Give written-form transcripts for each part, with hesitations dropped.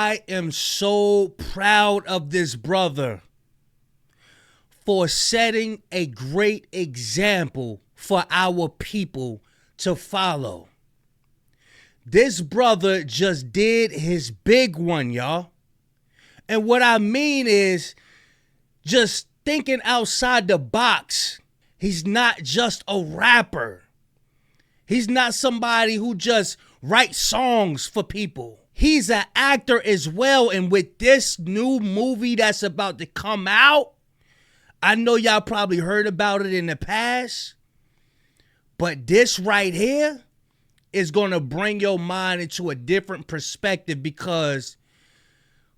I am so proud of this brother for setting a great example for our people to follow. This brother just did his big one, y'all. And what I mean is just thinking outside the box. He's not just a rapper. He's not somebody who just writes songs for people. He's an actor as well. And with this new movie that's about to come out, I know y'all probably heard about it in the past, but this right here is going to bring your mind into a different perspective, because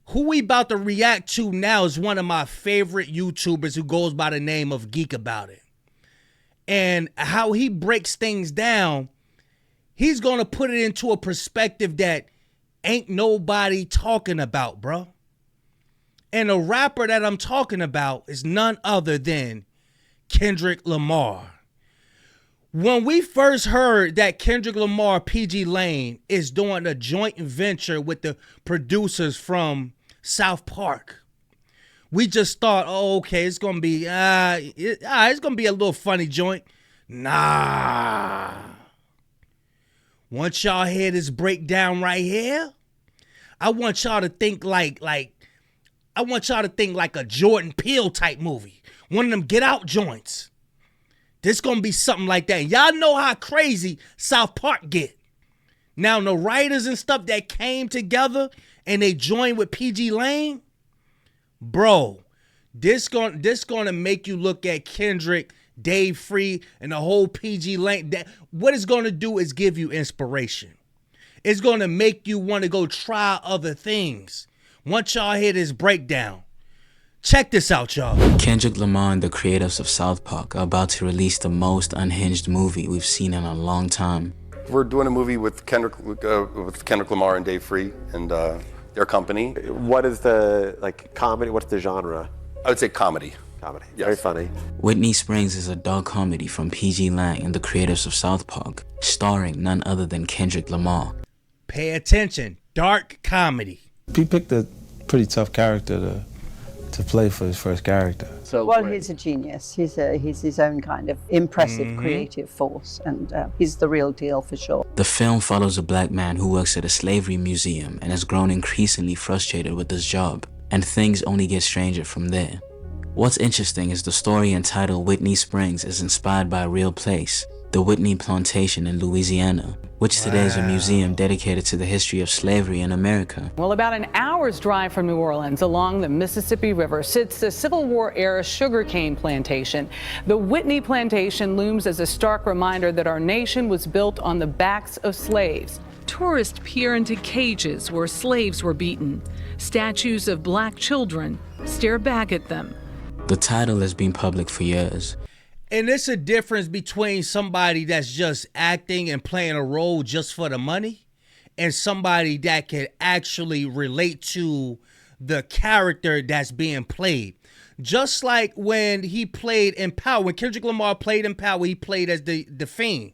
who we about to react to now is one of my favorite YouTubers who goes by the name of Geek About It. And how he breaks things down, he's going to put it into a perspective that ain't nobody talking about, bro. And the rapper that I'm talking about is none other than Kendrick Lamar. When we first heard that Kendrick Lamar, PG Lane, is doing a joint venture with the producers from South Park, we just thought, oh, okay, it's gonna be it's gonna be a little funny joint. Nah. Once y'all hear this breakdown right here, I want y'all to think like a Jordan Peele type movie. One of them Get Out joints. This gonna be something like that. Y'all know how crazy South Park get. Now the writers and stuff that came together and they joined with PG Lane, bro, this gonna make you look at Kendrick, Dave Free, and the whole PG Lane. What it's gonna do is give you inspiration. It's gonna make you want to go try other things. Once y'all hear this breakdown, check this out, y'all. Kendrick Lamar and the creators of South Park are about to release the most unhinged movie we've seen in a long time. We're doing a movie with Kendrick Lamar and Dave Free and their company. What is the comedy? What's the genre? I would say comedy. Comedy. Yes. Very funny. Whitney Springs is a dark comedy from PG Lang and the creators of South Park, starring none other than Kendrick Lamar. Pay attention, dark comedy. He picked a pretty tough character to play for his first character. Well, he's a genius. He's his own kind of impressive creative force, and he's the real deal for sure. The film follows a black man who works at a slavery museum and has grown increasingly frustrated with his job, and things only get stranger from there. What's interesting is the story entitled Whitney Springs is inspired by a real place, the Whitney Plantation in Louisiana, which today is a museum dedicated to the history of slavery in America. Well, about an hour's drive from New Orleans along the Mississippi River sits the Civil War era sugarcane plantation. The Whitney Plantation looms as a stark reminder that our nation was built on the backs of slaves. Tourists peer into cages where slaves were beaten. Statues of black children stare back at them. The title has been public for years. And it's a difference between somebody that's just acting and playing a role just for the money and somebody that can actually relate to the character that's being played. Just like when he played in Power, when Kendrick Lamar played in Power, he played as the Fiend.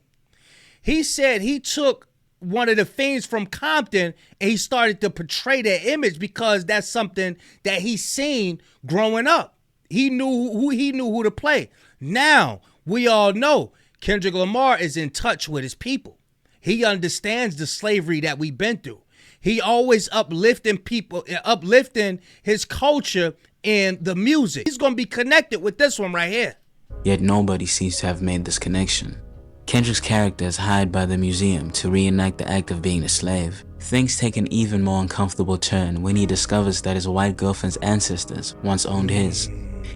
He said he took one of the Fiends from Compton and he started to portray that image because that's something that he's seen growing up. He knew who to play. Now, we all know Kendrick Lamar is in touch with his people. He understands the slavery that we've been through. He always uplifting people, uplifting his culture in the music. He's going to be connected with this one right here. Yet nobody seems to have made this connection. Kendrick's character is hired by the museum to reenact the act of being a slave. Things take an even more uncomfortable turn when he discovers that his white girlfriend's ancestors once owned his.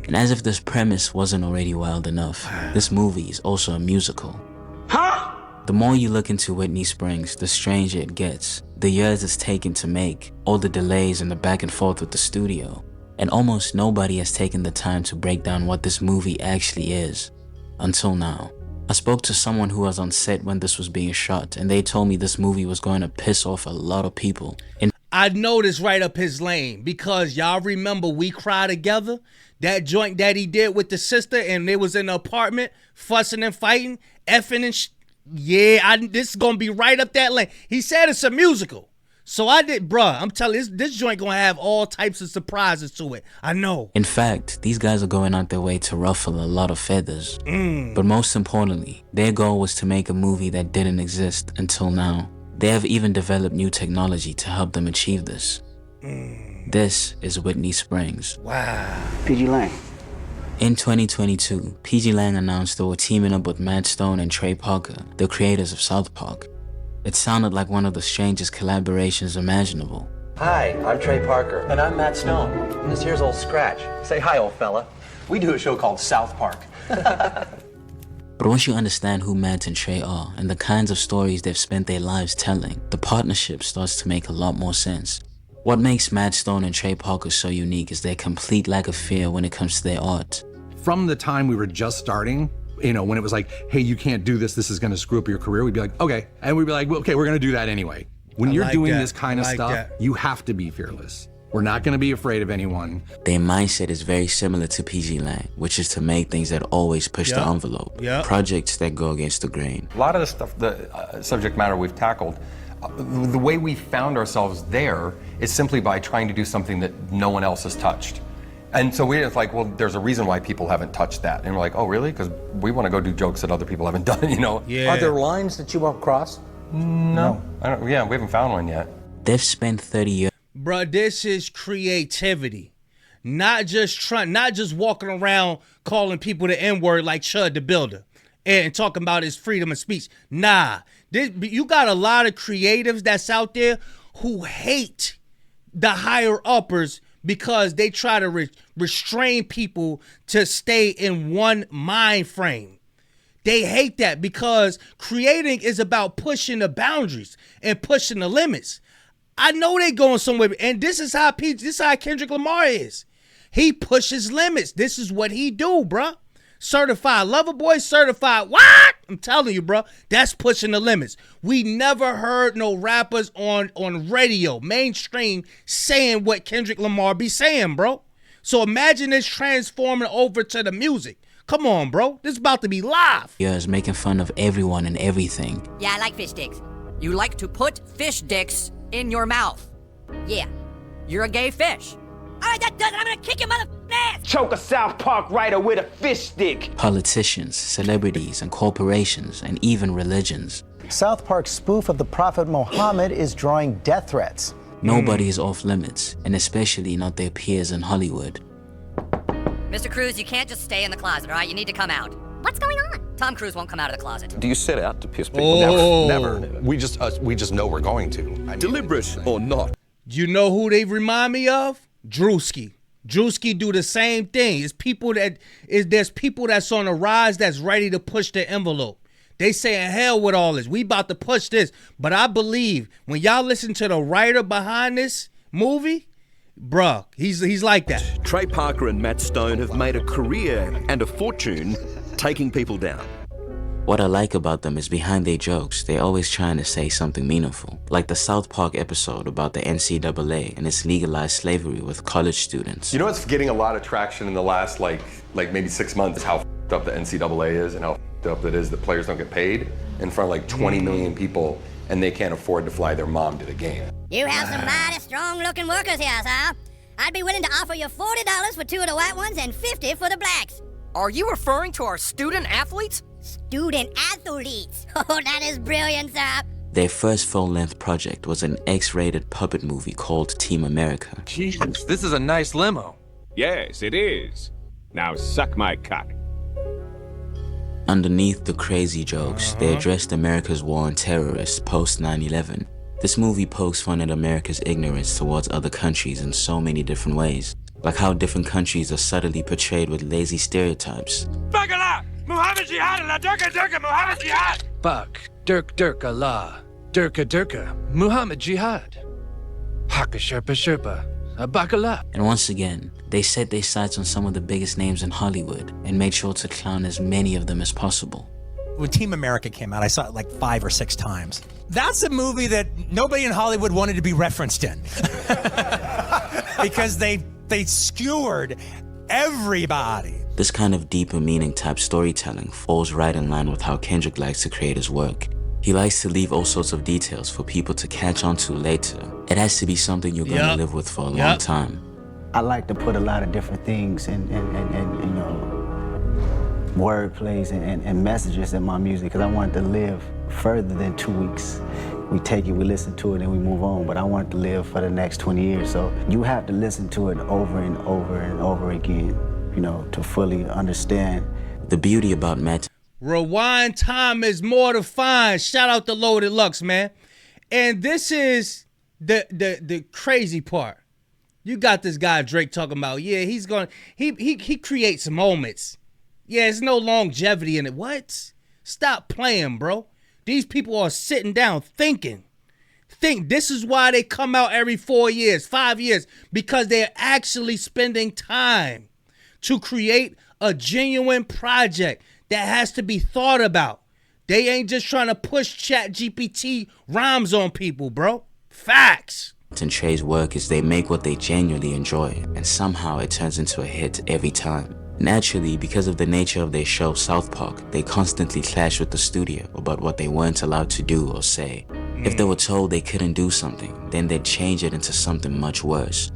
And as if this premise wasn't already wild enough, this movie is also a musical. Huh? The more you look into Whitney Springs, the stranger it gets. The years it's taken to make, all the delays and the back and forth with the studio. And almost nobody has taken the time to break down what this movie actually is. Until now. I spoke to someone who was on set when this was being shot, and they told me this movie was going to piss off a lot of people. I know this right up his lane because y'all remember We Cry Together? That joint that he did with the sister and they was in the apartment fussing and fighting, effing and yeah, this is going to be right up that lane. He said it's a musical. So I did, bruh. I'm telling you, this joint gonna have all types of surprises to it. I know. In fact, these guys are going out their way to ruffle a lot of feathers. But most importantly, their goal was to make a movie that didn't exist until now. They have even developed new technology to help them achieve this. This is Whitney Springs. Wow. PG Lang. In 2022, PG Lang announced they were teaming up with Matt Stone and Trey Parker, the creators of South Park. It sounded like one of the strangest collaborations imaginable. Hi, I'm Trey Parker. And I'm Matt Stone. And this here's Old Scratch. Say hi, old fella. We do a show called South Park. But once you understand who Matt and Trey are and the kinds of stories they've spent their lives telling, the partnership starts to make a lot more sense. What makes Matt Stone and Trey Parker so unique is their complete lack of fear when it comes to their art. From the time we were just starting, you know, when it was like, hey, you can't do this, this is gonna screw up your career, we'd be like, okay. And we'd be like, well, okay, we're gonna do that anyway. When you're doing this kind of stuff, you have to be fearless. We're not gonna be afraid of anyone. Their mindset is very similar to PG Lang, which is to make things that always push the envelope. Projects that go against the grain. A lot of the stuff, the subject matter we've tackled, the way we found ourselves there is simply by trying to do something that no one else has touched. And so we're like, well, there's a reason why people haven't touched that. And we're like, oh, really? Because we want to go do jokes that other people haven't done, you know? Yeah. Are there lines that you won't cross? No. I don't, yeah, we haven't found one yet. They've spent 30 years. Bruh, this is creativity. Not just walking around calling people the N-word like Chud the Builder and talking about his freedom of speech. Nah. You got a lot of creatives that's out there who hate the higher uppers because they try to restrain people to stay in one mind frame. They hate that because creating is about pushing the boundaries and pushing the limits. I know they going somewhere, and this is how Kendrick Lamar is. He pushes limits. This is what he do, bruh. Certified lover boy, certified what? I'm telling you, bro, that's pushing the limits. We never heard no rappers on radio, mainstream, saying what Kendrick Lamar be saying, bro. So imagine this transforming over to the music. Come on, bro. This is about to be live. Years making fun of everyone and everything. Yeah, I like fish sticks. You like to put fish dicks in your mouth. Yeah, you're a gay fish. All right, that does it. I'm gonna kick your mother ass. Choke a South Park writer with a fish stick. Politicians, celebrities, and corporations, and even religions. South Park's spoof of the Prophet Muhammad is drawing death threats. Nobody is off limits, and especially not their peers in Hollywood. Mr. Cruz, you can't just stay in the closet, all right? You need to come out. What's going on? Tom Cruise won't come out of the closet. Do you set out to piss people? Never. We just know we're going to. Deliberate or not. You know who they remind me of? Drewski. Drewski do the same thing. There's people that's on the rise that's ready to push the envelope. They saying hell with all this. We about to push this. But I believe when y'all listen to the writer behind this movie, bruh, he's like that. Trey Parker and Matt Stone have made a career and a fortune taking people down. What I like about them is behind their jokes, they're always trying to say something meaningful. Like the South Park episode about the NCAA and its legalized slavery with college students. You know what's getting a lot of traction in the last like maybe 6 months is how f***ed up the NCAA is and how f***ed up it is that players don't get paid in front of like 20 million people and they can't afford to fly their mom to the game. You have some mighty strong-looking workers here, sir. I'd be willing to offer you $40 for 2 of the white ones and $50 for the blacks. Are you referring to our student athletes? Student athletes. Oh, that is brilliant, sir. Their first full-length project was an X-rated puppet movie called Team America. Jesus, this is a nice limo. Yes, it is. Now suck my cock. Underneath the crazy jokes, they addressed America's war on terrorists post 9/11. This movie pokes fun at America's ignorance towards other countries in so many different ways, like how different countries are subtly portrayed with lazy stereotypes. Bagala! Muhammad Jihad Allah Durka Durka Muhammad Jihad! Fuck. Dirk Allah. Durka Muhammad Jihad. Haka Sherpa Sherpa. Bakala. And once again, they set their sights on some of the biggest names in Hollywood and made sure to clown as many of them as possible. When Team America came out, I saw it like 5 or 6 times. That's a movie that nobody in Hollywood wanted to be referenced in. Because they skewered everybody. This kind of deeper meaning type storytelling falls right in line with how Kendrick likes to create his work. He likes to leave all sorts of details for people to catch on to later. It has to be something you're gonna live with for a long time. I like to put a lot of different things and you know, word plays and messages in my music because I want it to live further than 2 weeks. We take it, we listen to it, and we move on. But I want it to live for the next 20 years. So you have to listen to it over and over and over again, you know, to fully understand. The beauty about Matt. Rewind time is more to find. Shout out to Loaded Lux, man. And this is the crazy part. You got this guy Drake talking about, yeah, he creates moments. Yeah, there's no longevity in it. What? Stop playing, bro. These people are sitting down thinking. This is why they come out every 4 years, 5 years, because they're actually spending time to create a genuine project that has to be thought about. They ain't just trying to push ChatGPT rhymes on people, bro. Facts. And Trey's work is they make what they genuinely enjoy, and somehow it turns into a hit every time. Naturally, because of the nature of their show South Park, they constantly clash with the studio about what they weren't allowed to do or say. If they were told they couldn't do something, then they'd change it into something much worse.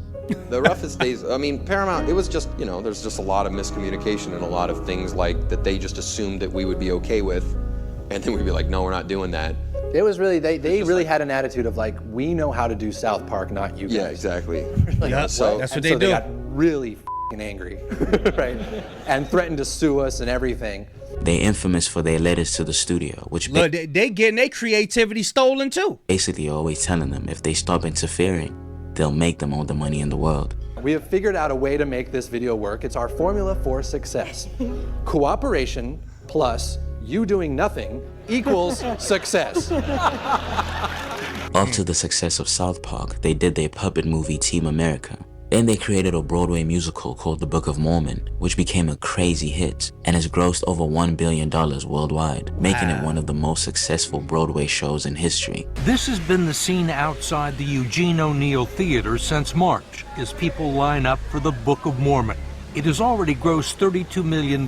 The roughest days, I mean, Paramount, it was just, you know, there's just a lot of miscommunication and a lot of things like that they just assumed that we would be okay with, and then we'd be like, no, we're not doing that. It was really, they really had an attitude of like, we know how to do South Park, not you guys. Yeah, exactly. Like, yeah, so that's what they do. They got really angry, right? And threatened to sue us and everything. They're infamous for their letters to the studio, which look, they getting their creativity stolen too. Basically always telling them if they stop interfering, they'll make them all the money in the world. We have figured out a way to make this video work. It's our formula for success. Cooperation plus you doing nothing equals success. After the success of South Park, they did their puppet movie Team America. Then they created a Broadway musical called The Book of Mormon, which became a crazy hit and has grossed over $1 billion worldwide, making it one of the most successful Broadway shows in history. This has been the scene outside the Eugene O'Neill Theater since March, as people line up for The Book of Mormon. It has already grossed $32 million,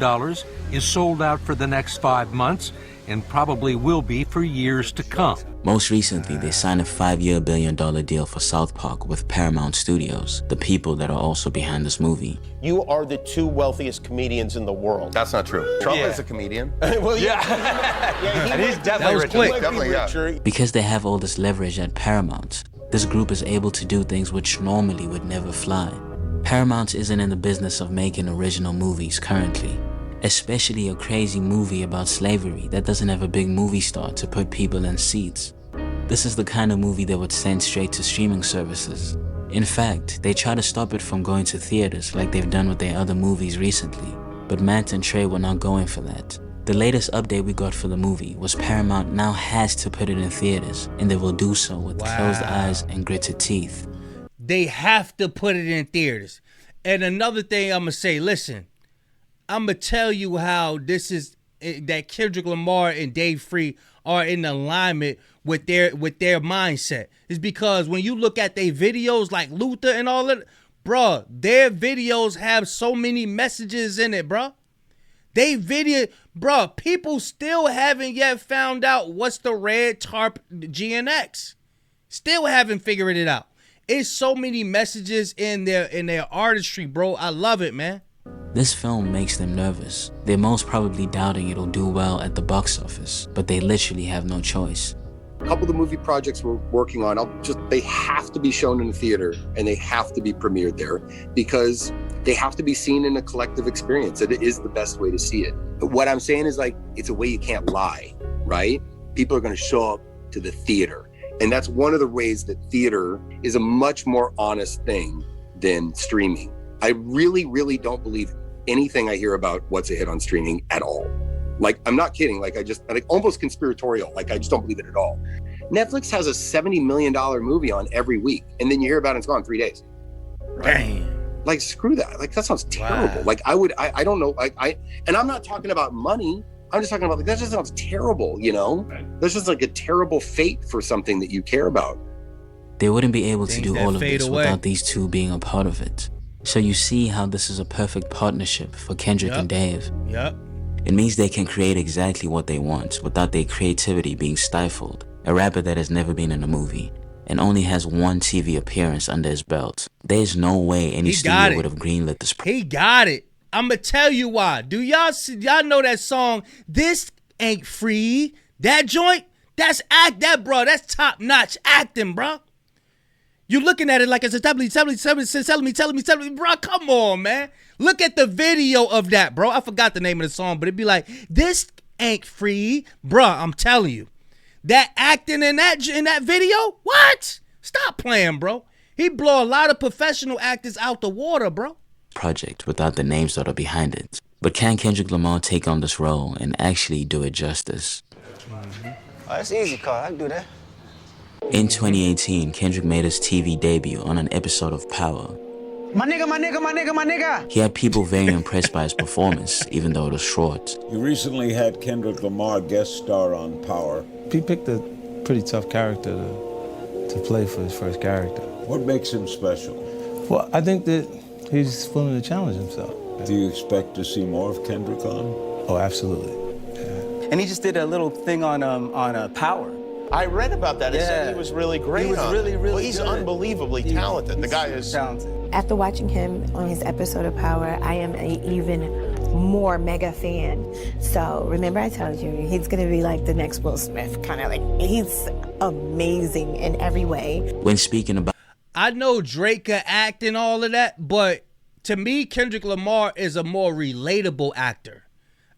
is sold out for the next 5 months, and probably will be for years to come. Most recently, they signed a 5-year $1 billion deal for South Park with Paramount Studios, the people that are also behind this movie. You are the 2 wealthiest comedians in the world. That's not true. Trump is a comedian. Well, And he's definitely richer. Definitely, yeah. Because they have all this leverage at Paramount, this group is able to do things which normally would never fly. Paramount isn't in the business of making original movies currently, especially a crazy movie about slavery that doesn't have a big movie star to put people in seats. This is the kind of movie that would send straight to streaming services. In fact, they try to stop it from going to theaters like they've done with their other movies recently, but Matt and Trey were not going for that. The latest update we got for the movie was Paramount now has to put it in theaters, and they will do so with closed eyes and gritted teeth. They have to put it in theaters. And another thing I'm gonna say, listen, I'm gonna tell you how this is that Kendrick Lamar and Dave Free are in alignment with their mindset. Is because when you look at their videos like Luther and all that, bruh, their videos have so many messages in it, bruh. People still haven't yet found out what's the red tarp GNX. Still haven't figured it out. It's so many messages in their artistry, bro. I love it, man. This film makes them nervous. They're most probably doubting it'll do well at the box office, but they literally have no choice. A couple of the movie projects we're working on, they have to be shown in the theater and they have to be premiered there because they have to be seen in a collective experience. It is the best way to see it. But what I'm saying is like, it's a way you can't lie, right? People are gonna show up to the theater. And that's one of the ways that theater is a much more honest thing than streaming. I really, really don't believe anything I hear about what's a hit on streaming at all. Like, I'm not kidding. Like, almost conspiratorial. Like, I just don't believe it at all. Netflix has a $70 million movie on every week, and then you hear about it, it's gone in 3 days. Damn. Like, screw that. Like, that sounds terrible. Wow. Like, I don't know. And I'm not talking about money. I'm just talking about, like, that just sounds terrible, you know? Right. That's just like a terrible fate for something that you care about. They wouldn't be able to do all of this without these two being a part of it. So you see how this is a perfect partnership for Kendrick and Dave. Yep. It means they can create exactly what they want without their creativity being stifled. A rapper that has never been in a movie and only has one TV appearance under his belt. There's no way any studio would have greenlit this. He got it. I'ma tell you why. Do y'all know that song, This Ain't Free? That joint? That's that's top-notch acting, bro. You looking at it like it's a telling me, bro. Come on, man. Look at the video of that, bro. I forgot the name of the song, but it'd be like, This Ain't Free, bro. I'm telling you. That acting in that video? What? Stop playing, bro. He blow a lot of professional actors out the water, bro. Project without the names that are behind it. But can Kendrick Lamar take on this role and actually do it justice? Oh, that's easy, Carl. I can do that. In 2018, Kendrick made his TV debut on an episode of Power. My nigga. He had people very impressed by his performance, even though it was short. You recently had Kendrick Lamar guest star on Power. He picked a pretty tough character to play for his first character. What makes him special? Well, I think that he's willing to challenge himself. Do you expect to see more of Kendrick on? Oh, absolutely. Yeah. And he just did a little thing on Power. I read about that. He said he was really great. He was really well, he's good. Unbelievably talented. The guy is talented. After watching him on his episode of Power, I am an even more mega fan. So remember I told you, he's gonna be like the next Will Smith, kind of like, he's amazing in every way. When speaking about, I know Drake can act and all of that, but to me, Kendrick Lamar is a more relatable actor.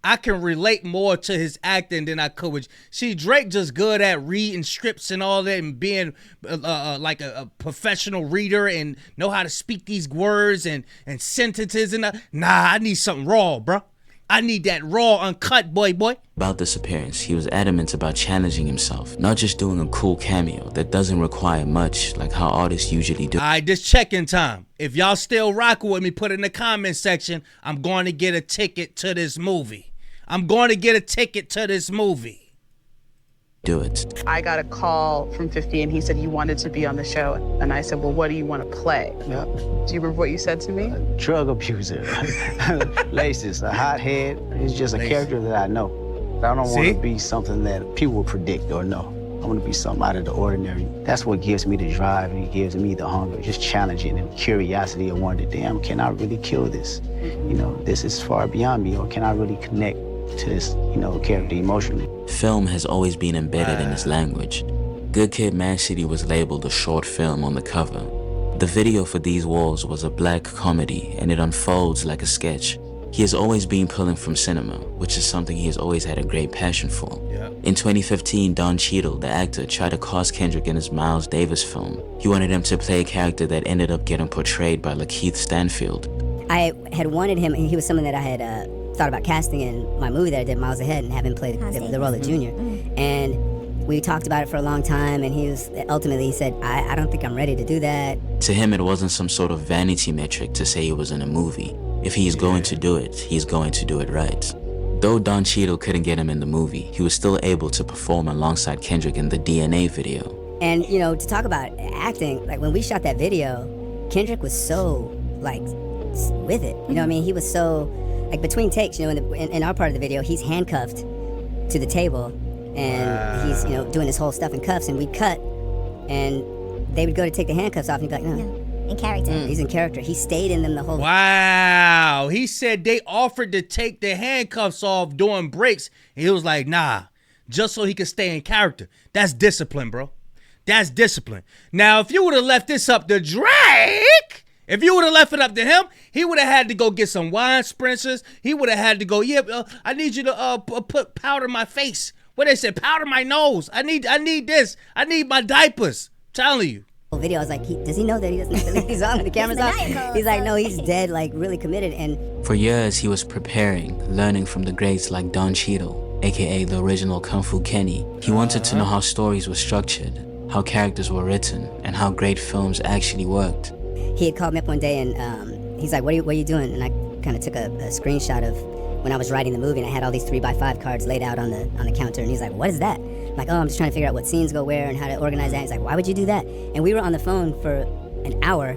I can relate more to his acting than I could with. See, Drake just good at reading scripts and all that and being like a professional reader and know how to speak these words and sentences. And nah, I need something raw, bro. I need that raw, uncut, boy. About this appearance, he was adamant about challenging himself, not just doing a cool cameo that doesn't require much like how artists usually do. All right, this check-in time. If y'all still rocking with me, put it in the comment section. I'm going to get a ticket to this movie. Do it. I got a call from 50 and he said he wanted to be on the show. And I said, well, what do you want to play? Yep. Do you remember what you said to me? Drug abuser, laces, a hothead. It's just a character that I know. I don't want to be something that people will predict or know. I want to be something out of the ordinary. That's what gives me the drive and it gives me the hunger, just challenging and curiosity of wondering, damn, can I really kill this? You know, this is far beyond me, or can I really connect to this, character emotionally? Film has always been embedded in his language. Good Kid, Mad City was labeled a short film on the cover. The video for These Walls was a black comedy, and it unfolds like a sketch. He has always been pulling from cinema, which is something he has always had a great passion for. In 2015, Don Cheadle, the actor, tried to cast Kendrick in his Miles Davis film. He wanted him to play a character that ended up getting portrayed by Lakeith Stanfield. I had wanted him, and he was someone that I had thought about casting in my movie that I did, Miles Ahead, and have him play the role of Junior. And we talked about it for a long time, and he said, I don't think I'm ready to do that. To him, it wasn't some sort of vanity metric to say he was in a movie. If he's going to do it, he's going to do it right. Though Don Cheadle couldn't get him in the movie, he was still able to perform alongside Kendrick in the DNA video. And, to talk about acting, like when we shot that video, Kendrick was so, with it. You know what I mean? He was so, between takes, in our part of the video, he's handcuffed to the table and he's, doing his whole stuff in cuffs, and we'd cut and they would go to take the handcuffs off and he'd be like, no. In character. He's in character. He stayed in them the whole. Wow. He said they offered to take the handcuffs off during breaks. And he was like, nah, just so he could stay in character. That's discipline, bro. That's discipline. Now, if you would have left this up to Drake, if you would have left it up to him, he would have had to go get some wine spritzers. He would have had to go, I need you to put powder in my face. What they said, powder my nose. I need this. I need my diapers. I'm telling you. Video, I was like, does he know that he doesn't have to leave these on when the camera's on? He's like, no, he's dead, really committed. And for years, he was preparing, learning from the greats like Don Cheadle, aka the original Kung Fu Kenny. He wanted to know how stories were structured, how characters were written, and how great films actually worked. He had called me up one day and he's like, what are you doing? And I kind of took a screenshot of when I was writing the movie, and I had all these 3x5 cards laid out on the counter, and he's like, what is that? I'm like, I'm just trying to figure out what scenes go where and how to organize that. He's like, why would you do that? And we were on the phone for an hour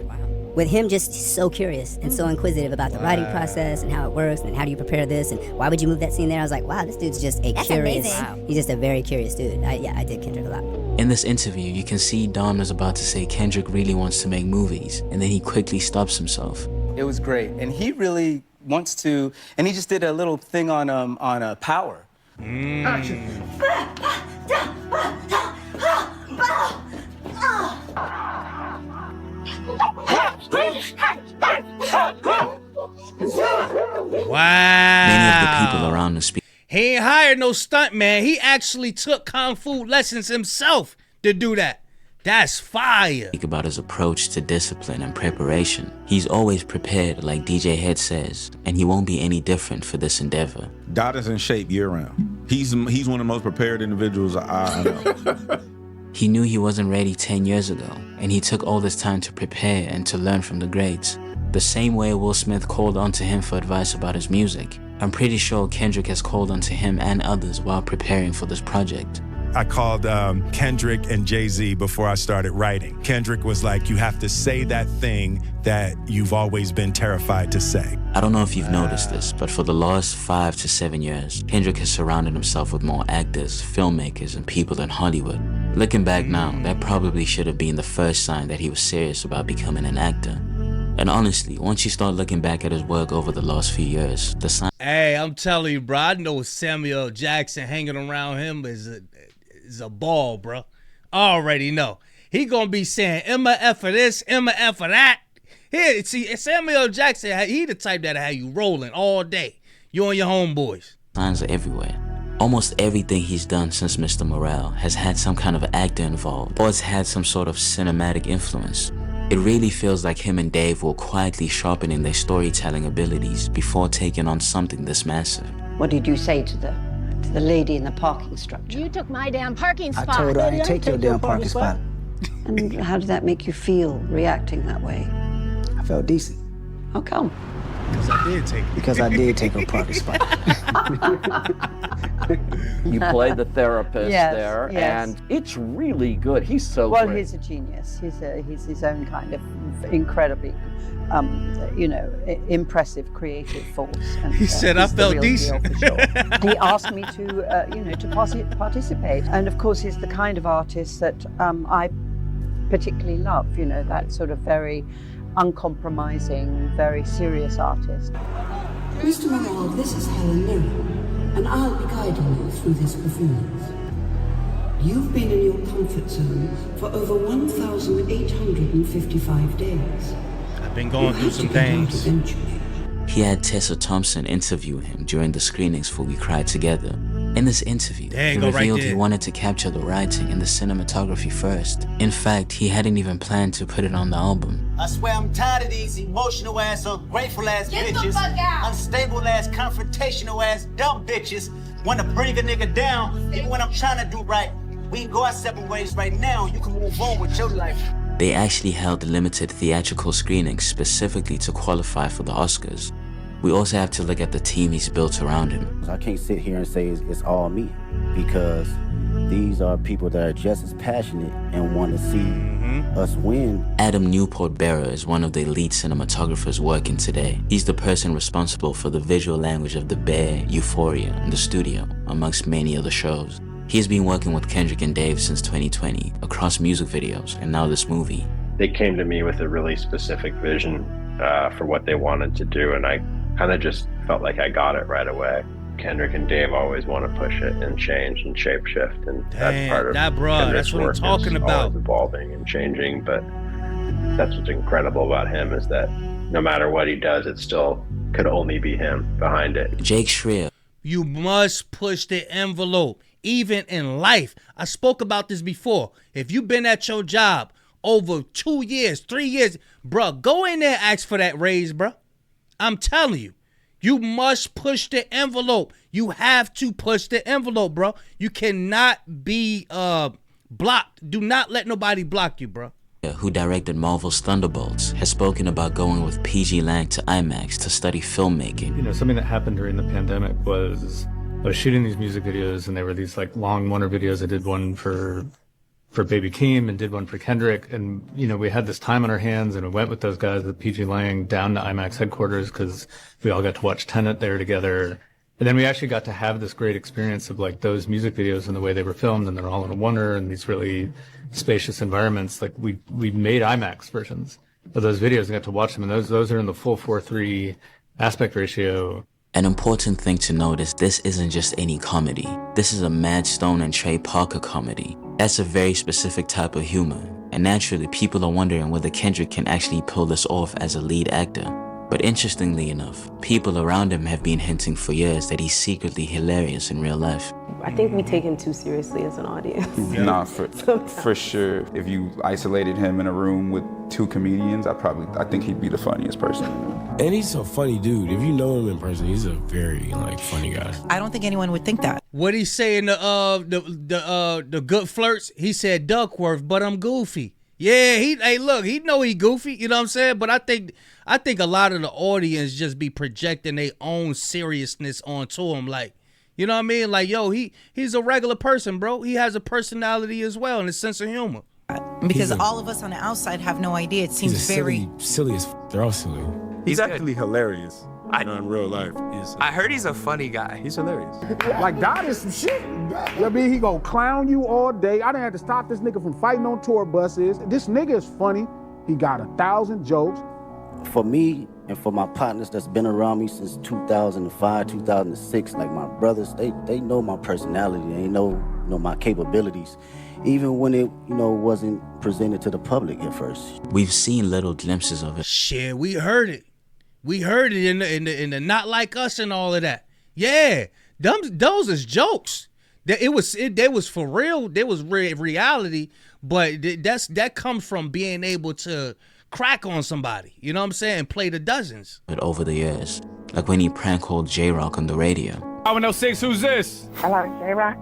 with him just so curious and so inquisitive about the writing process and how it works and how do you prepare this and why would you move that scene there, I was like, wow, this dude's just a curious, he's just a very curious dude. I did Kendrick a lot. In this interview, you can see Don was about to say Kendrick really wants to make movies, and then he quickly stops himself. It was great, and he really wants to, and he just did a little thing on Power. Action. Wow. Many of the people around him speak. He ain't hired no stunt man. He actually took kung fu lessons himself to do that. That's fire. Speak about his approach to discipline and preparation. He's always prepared, like DJ Head says, and he won't be any different for this endeavor. Dot is in shape year-round. He's one of the most prepared individuals I know. He knew he wasn't ready 10 years ago, and he took all this time to prepare and to learn from the greats. The same way Will Smith called onto him for advice about his music, I'm pretty sure Kendrick has called onto him and others while preparing for this project. I called Kendrick and Jay-Z before I started writing. Kendrick was like, you have to say that thing that you've always been terrified to say. I don't know if you've noticed this, but for the last 5 to 7 years, Kendrick has surrounded himself with more actors, filmmakers, and people in Hollywood. Looking back now, that probably should have been the first sign that he was serious about becoming an actor. And honestly, once you start looking back at his work over the last few years, the sign... Hey, I'm telling you, bro, I know Samuel Jackson hanging around him is a ball, bro. I already know. He gonna be saying MF for this, MF for that. Here, see, Samuel Jackson, he the type that have you rolling all day. You and your homeboys. Signs are everywhere. Almost everything he's done since Mr. Morale has had some kind of actor involved, or it's had some sort of cinematic influence. It really feels like him and Dave were quietly sharpening their storytelling abilities before taking on something this massive. What did you say to the lady in the parking structure? You took my damn parking spot. I told her I didn't take your damn parking spot. And how did that make you feel, reacting that way? I felt decent. How come? Because I did take it. Because I did take her parking spot. You play the therapist there, yes. and it's really good. He's so well, great. He's a genius. He's his own kind of incredibly, impressive creative force. And, he said, "I felt decent." Sure. He asked me to participate, and of course, he's the kind of artist that I particularly love. You know, that sort of very uncompromising, very serious artist. Mr. Morale, this is Helen Mirren, and I'll be guiding you through this performance. You've been in your comfort zone for over 1,855 days. I've been going through some things. He had Tessa Thompson interview him during the screenings for We Cried Together. In this interview, he revealed he wanted to capture the writing and the cinematography first. In fact, he hadn't even planned to put it on the album. I swear I'm tired of these emotional ass, ungrateful ass bitches, unstable ass, confrontational ass, dumb bitches, wanna bring a nigga down, even when I'm trying to do right. We can go our separate ways right now. You can move on with your life. They actually held limited theatrical screenings specifically to qualify for the Oscars. We also have to look at the team he's built around him. I can't sit here and say it's all me, because these are people that are just as passionate and want to see us win. Adam Newport-Berra is one of the elite cinematographers working today. He's the person responsible for the visual language of The Bear, Euphoria, and The Studio, amongst many other shows. He's been working with Kendrick and Dave since 2020, across music videos, and now this movie. They came to me with a really specific vision for what they wanted to do, and I kind of just felt like I got it right away. Kendrick and Dave always want to push it and change and shape shift, and that's part of that's what I'm talking about. Always evolving and changing, but that's what's incredible about him, is that no matter what he does, it still could only be him behind it. Jake Schreier. You must push the envelope, even in life. I spoke about this before. If you've been at your job over 2 years, 3 years, bruh, go in there and ask for that raise, bruh. I'm telling you, you must push the envelope. You have to push the envelope, bro. You cannot be blocked. Do not let nobody block you, bro. Who directed Marvel's Thunderbolts, has spoken about going with PG Lang to IMAX to study filmmaking. You know, something that happened during the pandemic was I was shooting these music videos, and they were these like long Wonder videos. I did one for for Baby Keem and did one for Kendrick. And, you know, we had this time on our hands and we went with those guys at PG Lang down to IMAX headquarters because we all got to watch Tenet there together. And then we actually got to have this great experience of like those music videos and the way they were filmed, and they're all in a wonder and these really spacious environments. Like we made IMAX versions of those videos and got to watch them. And those are in the full 4:3 aspect ratio. An important thing to note is this isn't just any comedy. This is a Mad Stone and Trey Parker comedy. That's a very specific type of humor. And naturally, people are wondering whether Kendrick can actually pull this off as a lead actor. But interestingly enough, people around him have been hinting for years that he's secretly hilarious in real life. I think we take him too seriously as an audience. Nah, for sure. If you isolated him in a room with two comedians, I think he'd be the funniest person. And he's a funny dude. If you know him in person, he's a very funny guy. I don't think anyone would think that. What he say in the Good Flirts? He said Duckworth, but I'm goofy. Yeah, he know he goofy, you know what I'm saying? But I think a lot of the audience just be projecting their own seriousness onto him, like, you know what I mean? Like, yo, he's a regular person, bro. He has a personality as well and a sense of humor. Because all of us on the outside have no idea. It seems very silly as they're all silly. He's actually hilarious. In real life. I heard he's a funny guy. He's hilarious. Like, that is some shit. I mean, he gonna clown you all day. I didn't have to stop this nigga from fighting on tour buses. This nigga is funny. He got 1,000 jokes. For me and for my partners that's been around me since 2005, 2006, like my brothers, they know my personality. They know my capabilities, even when it wasn't presented to the public at first. We've seen little glimpses of it. Shit, we heard it. We heard it in the Not Like Us and all of that. Yeah, those is jokes. They was for real. There was reality, but that comes from being able to crack on somebody. You know what I'm saying? Play the dozens. But over the years, like when he prank called J-Rock on the radio. 106, who's this? Hello, J-Rock?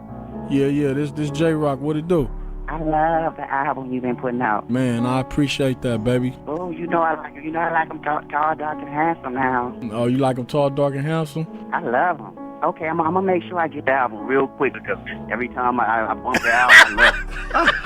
Yeah, this J-Rock, what it do? I love the album you've been putting out. Man, I appreciate that, baby. Oh, you know I like him. You know I like him tall, dark, and handsome now. Oh, you like him tall, dark, and handsome? I love him. Okay, I'm gonna make sure I get the album real quick because every time I bump the album, I love it.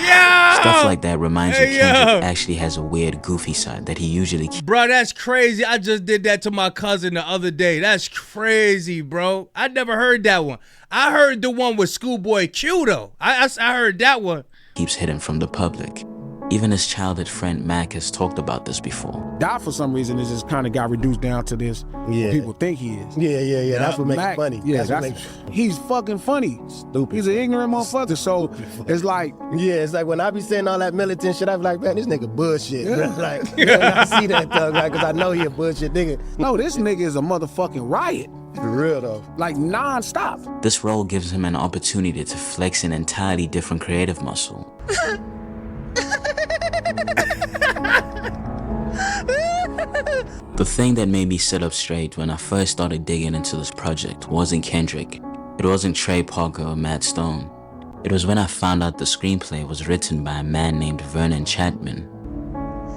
Yeah! Stuff like that reminds you Kendrick actually has a weird, goofy side that he usually keeps. Bro, that's crazy. I just did that to my cousin the other day. That's crazy, bro. I never heard that one. I heard the one with Schoolboy Q, though. I heard that one. Keeps hidden from the public. Even his childhood friend Mac has talked about this before. That for some reason it just kind of got reduced down to this. What people think he is. Yeah. That's what makes it funny. Yeah, he's fucking funny. Stupid. He's an ignorant motherfucker. So it's like, it's like when I be saying all that militant shit, I be like, man, this nigga bullshit. Yeah. Like, I see that thug, like, cause I know he a bullshit nigga. No, this nigga is a motherfucking riot. For real though. Like non-stop. This role gives him an opportunity to flex an entirely different creative muscle. The thing that made me sit up straight when I first started digging into this project wasn't Kendrick. It wasn't Trey Parker or Matt Stone. It was when I found out the screenplay was written by a man named Vernon Chatman.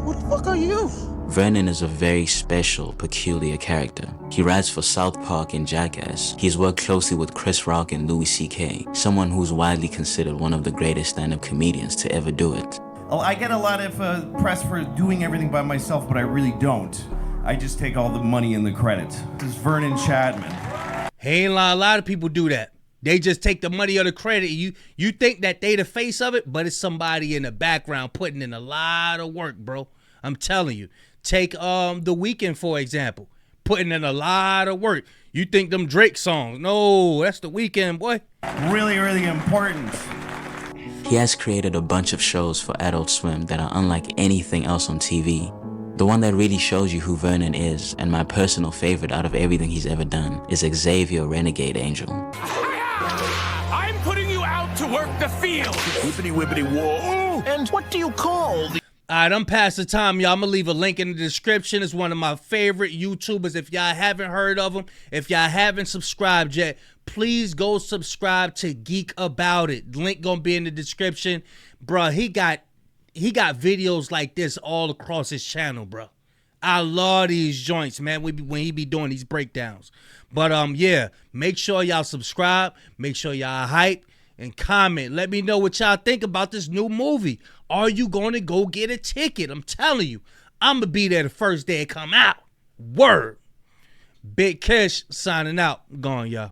Who the fuck are you? Vernon is a very special, peculiar character. He writes for South Park and Jackass. He's worked closely with Chris Rock and Louis C.K., someone who's widely considered one of the greatest stand-up comedians to ever do it. Oh, I get a lot of press for doing everything by myself, but I really don't. I just take all the money and the credit. This is Vernon Chatman. Hey, a lot of people do that. They just take the money or the credit. You think that they the face of it, but it's somebody in the background putting in a lot of work, bro. I'm telling you. Take The Weeknd, for example. Putting in a lot of work. You think them Drake songs. No, that's The Weeknd, boy. Really, really important. He has created a bunch of shows for Adult Swim that are unlike anything else on TV. The one that really shows you who Vernon is, and my personal favorite out of everything he's ever done, is Xavier Renegade Angel. I'm putting you out to work the field. Whippity whoa. And what do you call the... All right, I'm past the time, y'all. I'm going to leave a link in the description. It's one of my favorite YouTubers. If y'all haven't heard of him, if y'all haven't subscribed yet, please go subscribe to Geek About It. Link going to be in the description. Bruh, he got videos like this all across his channel, bruh. I love these joints, man, when he be doing these breakdowns. But yeah, make sure y'all subscribe. Make sure y'all hype and comment. Let me know what y'all think about this new movie. Are you going to go get a ticket? I'm telling you, I'm going to be there the first day it come out. Word. Big Kish signing out. Gone, y'all.